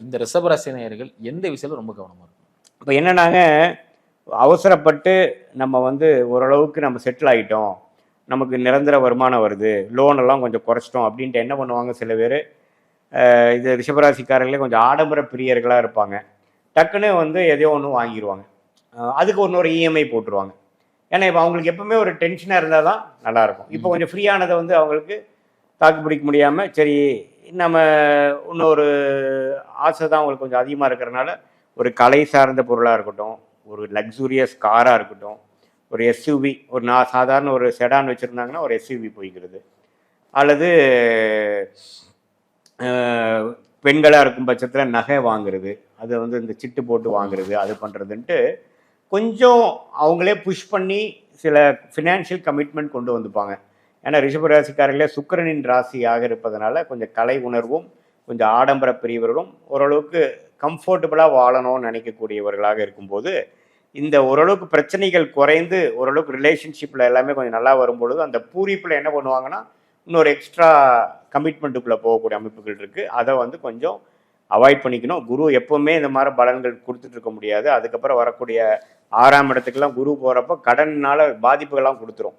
இந்த ரிஷபராசி நேயர்கள் எந்த விஷயத்துல ரொம்ப கவனமா இருக்கும்? இப்போ என்னன்னாங்க, அவசரப்பட்டு நம்ம வந்து ஓரளவுக்கு நம்ம செட்டில் ஆகிட்டோம், நமக்கு நிரந்தர வருமானம் வருது, லோன் எல்லாம் கொஞ்சம் குறைச்சிட்டோம் அப்படின்ட்டு என்ன பண்ணுவாங்க சில பேர், இது ரிஷபராசிக்காரர்களே கொஞ்சம் ஆடம்பர பிரியர்களாக இருப்பாங்க. டக்குன்னு வந்து எதையோ ஒன்று வாங்கிடுவாங்க. அதுக்கு இன்னொரு இஎம்ஐ போட்டுருவாங்க. ஏன்னா இப்போ அவங்களுக்கு எப்பவுமே ஒரு டென்ஷனாக இருந்தால் தான் நல்லாயிருக்கும். இப்போ கொஞ்சம் ஃப்ரீயானதை வந்து அவங்களுக்கு தாக்கு பிடிக்க முடியாமல், சரி நம்ம இன்னொரு ஆசை தான் அவங்களுக்கு கொஞ்சம் அதிகமாக இருக்கிறனால, ஒரு கலை சார்ந்த பொருளாக இருக்கட்டும், ஒரு லக்ஸூரியஸ் காராக இருக்கட்டும், ஒரு எஸ்யூவி, ஒரு சாதாரண ஒரு செடான் வச்சுருந்தாங்கன்னா ஒரு எஸ்யூவி போய்க்கிறது, அல்லது பெண்களாக இருக்கும் பட்சத்தில் நகை வாங்குறது, அதை வந்து இந்த சிட்டு போட்டு வாங்குறது, அது பண்ணுறதுன்ட்டு கொஞ்சம் அவங்களே புஷ் பண்ணி சில ஃபினான்ஷியல் கமிட்மெண்ட் கொண்டு வந்துப்பாங்க. ஏன்னா ரிஷபராசிக்காரர்களே சுக்கிரனின் ராசியாக இருப்பதனால கொஞ்சம் கலை உணர்வும் கொஞ்சம் ஆடம்பர பிரிவர்களும் ஓரளவுக்கு கம்ஃபர்டபுளாக வாழணும்னு நினைக்கக்கூடியவர்களாக இருக்கும்போது, இந்த ஓரளவுக்கு பிரச்சனைகள் குறைந்து ஓரளவுக்கு ரிலேஷன்ஷிப்பில் எல்லாமே கொஞ்சம் நல்லா வரும்பொழுது அந்த பூரிப்பில் என்ன பண்ணுவாங்கன்னா இன்னொரு எக்ஸ்ட்ரா கமிட்மெண்ட்டுக்குள்ளே போகக்கூடிய அமைப்புகள் இருக்குது. அதை வந்து கொஞ்சம் அவாய்ட் பண்ணிக்கணும். குரு எப்போவுமே இந்த மாதிரி பலன்கள் கொடுத்துட்டு இருக்க முடியாது. அதுக்கப்புறம் வரக்கூடிய 6ஆம் இடத்துக்கெல்லாம் குரு போகிறப்ப கடனால் பாதிப்புகள்லாம் கொடுத்துரும்.